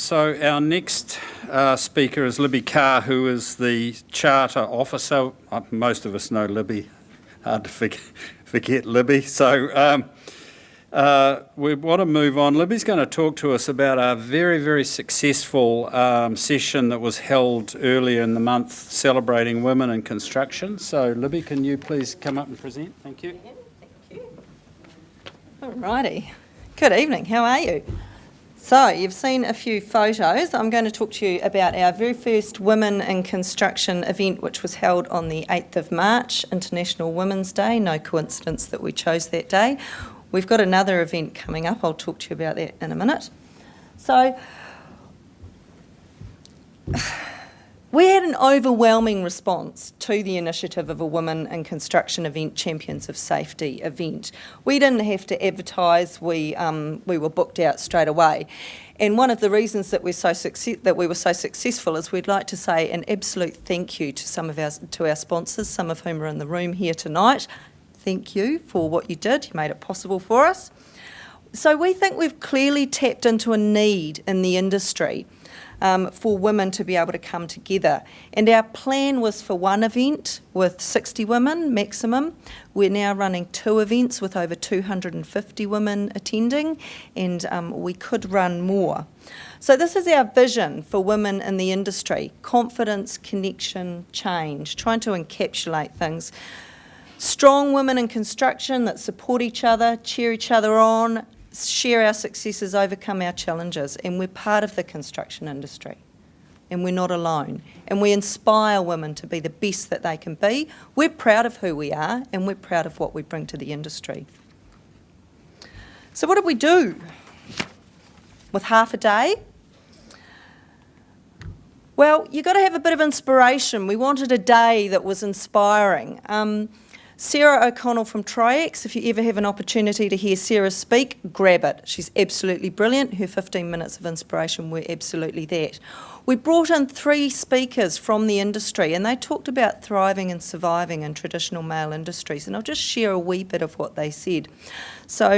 So our next speaker is Libi Carr, who is the Charter Officer. Most of us know Libi, hard to forget Libi. So we want to move on. Libby's going to talk to us about a very, very successful session that was held earlier in the month celebrating women in construction. So Libby, can you please come up and present? Thank you. Thank you. Alrighty. Good evening. How are you? So you've seen a few photos. I'm going to talk to you about our very first Women in Construction event, which was held on the 8th of March, International Women's Day. No coincidence that we chose that day. We've got another event coming up. I'll talk to you about that in a minute. So we had an overwhelming response to the initiative of a Women in Construction event, Champions of Safety event. We didn't have to advertise. We were booked out straight away. And one of the reasons that we were so successful is we'd like to say an absolute thank you to our sponsors, some of whom are in the room here tonight. Thank you for what you did. You made it possible for us. So we think we've clearly tapped into a need in the industry for women to be able to come together. And our plan was for one event with 60 women maximum. We're now running 2 events with over 250 women attending, and we could run more. So this is our vision for women in the industry: confidence, connection, change, trying to encapsulate things. Strong women in construction that support each other, cheer each other on, share our successes, overcome our challenges, and we're part of the construction industry, and we're not alone, and we inspire women to be the best that they can be. We're proud of who we are, and we're proud of what we bring to the industry. So what did we do with half a day? Well, you've got to have a bit of inspiration. We wanted a day that was inspiring. Sarah O'Connell from Triax, if you ever have an opportunity to hear Sarah speak, grab it. She's absolutely brilliant. Her 15 minutes of inspiration were absolutely that. We brought in 3 speakers from the industry, and they talked about thriving and surviving in traditional male industries, and I'll just share a wee bit of what they said. So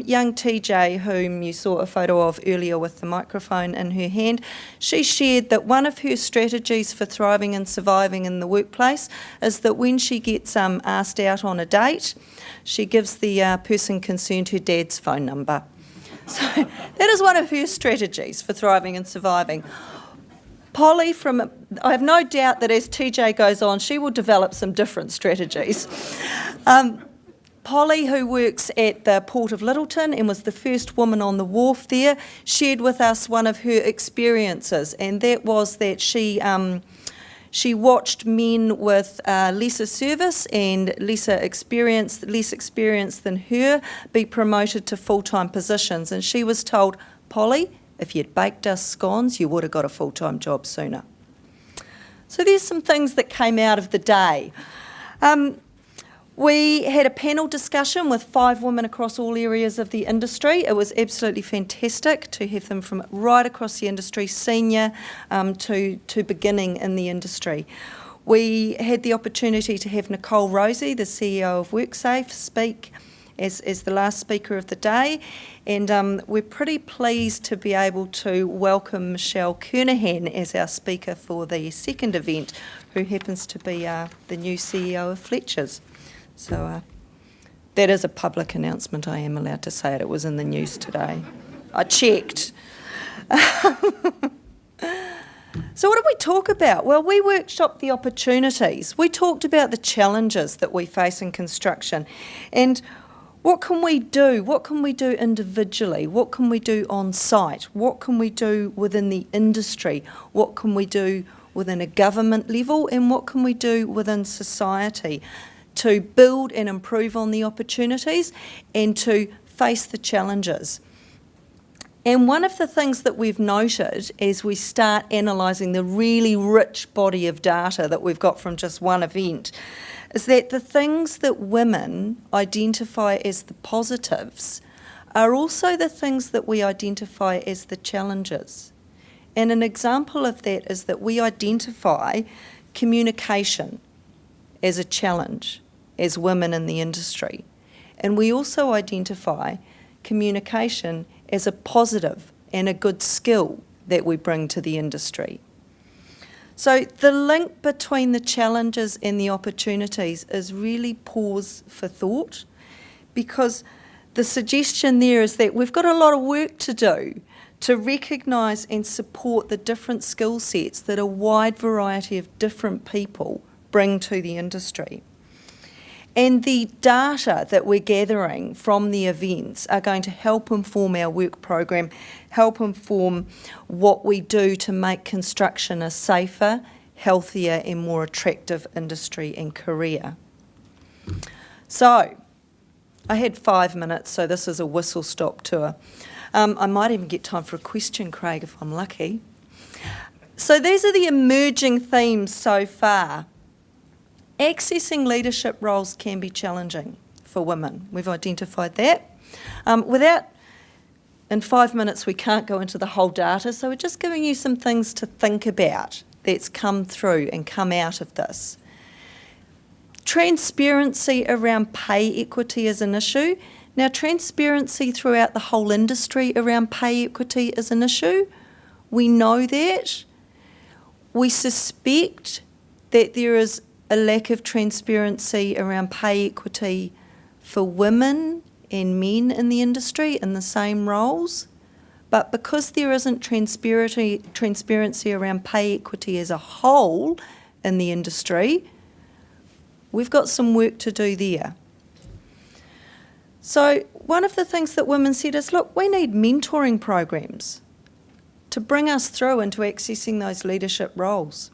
young TJ, whom you saw a photo of earlier with the microphone in her hand, she shared that one of her strategies for thriving and surviving in the workplace is that when she gets asked out on a date, she gives the person concerned her dad's phone number. So that is one of her strategies for thriving and surviving. Polly I have no doubt that as TJ goes on, she will develop some different strategies. Polly, who works at the Port of Lyttelton and was the first woman on the wharf there, shared with us one of her experiences, and that was that she watched men with lesser service and less experience than her be promoted to full-time positions, and she was told, Polly, if you'd baked us scones, you would have got a full-time job sooner. So there's some things that came out of the day. We had a panel discussion with 5 women across all areas of the industry. It was absolutely fantastic to have them from right across the industry, senior to beginning in the industry. We had the opportunity to have Nicole Rosie, the CEO of Worksafe, speak as the last speaker of the day, and we're pretty pleased to be able to welcome Michelle Kernahan as our speaker for the second event, who happens to be the new CEO of Fletcher's. So that is a public announcement. I am allowed to say it. It was in the news today. I checked. So what did we talk about? Well, we workshopped the opportunities. We talked about the challenges that we face in construction, and what can we do? What can we do individually? What can we do on site? What can we do within the industry? What can we do within a government level? And what can we do within society to build and improve on the opportunities and to face the challenges? And one of the things that we've noted as we start analysing the really rich body of data that we've got from just one event is that the things that women identify as the positives are also the things that we identify as the challenges. And an example of that is that we identify communication as a challenge as women in the industry. And we also identify communication as a positive and a good skill that we bring to the industry. So the link between the challenges and the opportunities is really pause for thought, because the suggestion there is that we've got a lot of work to do to recognise and support the different skill sets that a wide variety of different people bring to the industry. And the data that we're gathering from the events are going to help inform our work program, help inform what we do to make construction a safer, healthier and more attractive industry and career. So, I had 5 minutes, so this is a whistle-stop tour. I might even get time for a question, Craig, if I'm lucky. So these are the emerging themes so far. Accessing leadership roles can be challenging for women. We've identified that. In 5 minutes we can't go into the whole data, so we're just giving you some things to think about that's come through and come out of this. Transparency around pay equity is an issue. Now, transparency throughout the whole industry around pay equity is an issue. We know that. We suspect that there is a lack of transparency around pay equity for women and men in the industry in the same roles. But because there isn't transparency around pay equity as a whole in the industry, we've got some work to do there. So one of the things that women said is, look, we need mentoring programs to bring us through into accessing those leadership roles.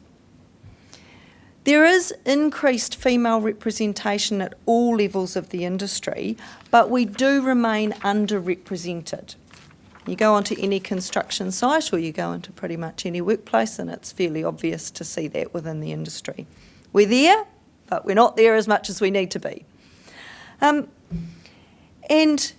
There is increased female representation at all levels of the industry, but we do remain underrepresented. You go onto any construction site or you go into pretty much any workplace and it's fairly obvious to see that within the industry. We're there, but we're not there as much as we need to be. And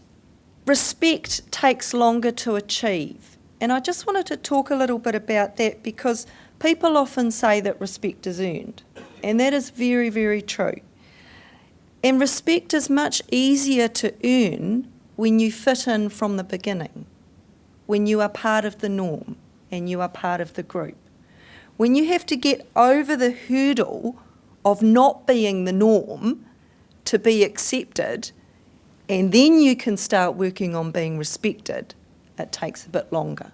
respect takes longer to achieve. And I just wanted to talk a little bit about that, because people often say that respect is earned, and that is very, very true. And respect is much easier to earn when you fit in from the beginning, when you are part of the norm and you are part of the group. When you have to get over the hurdle of not being the norm to be accepted, and then you can start working on being respected, it takes a bit longer.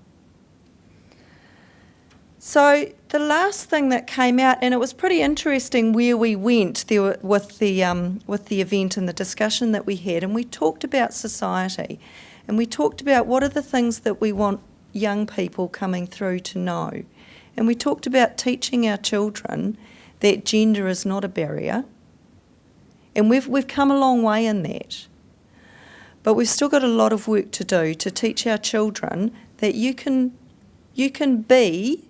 So the last thing that came out, and it was pretty interesting where we went there with the event and the discussion that we had, and we talked about society, and we talked about what are the things that we want young people coming through to know. And we talked about teaching our children that gender is not a barrier, and we've come a long way in that. But we've still got a lot of work to do to teach our children that you can be,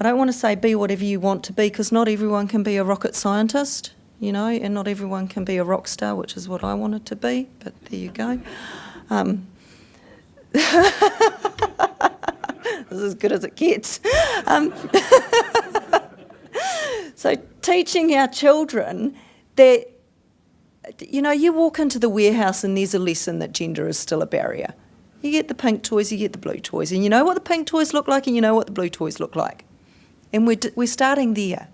I don't want to say be whatever you want to be, because not everyone can be a rocket scientist, you know, and not everyone can be a rock star, which is what I wanted to be, but there you go. This is as good as it gets. So teaching our children that, you know, you walk into the warehouse and there's a lesson that gender is still a barrier. You get the pink toys, you get the blue toys, and you know what the pink toys look like and you know what the blue toys look like. And we're starting there.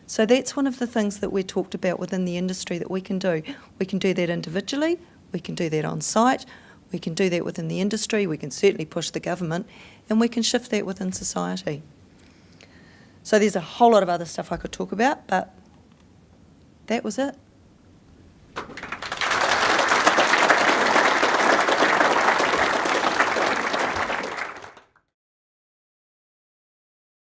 So that's one of the things that we talked about within the industry that we can do. We can do that individually, we can do that on site, we can do that within the industry, we can certainly push the government, and we can shift that within society. So there's a whole lot of other stuff I could talk about, but that was it.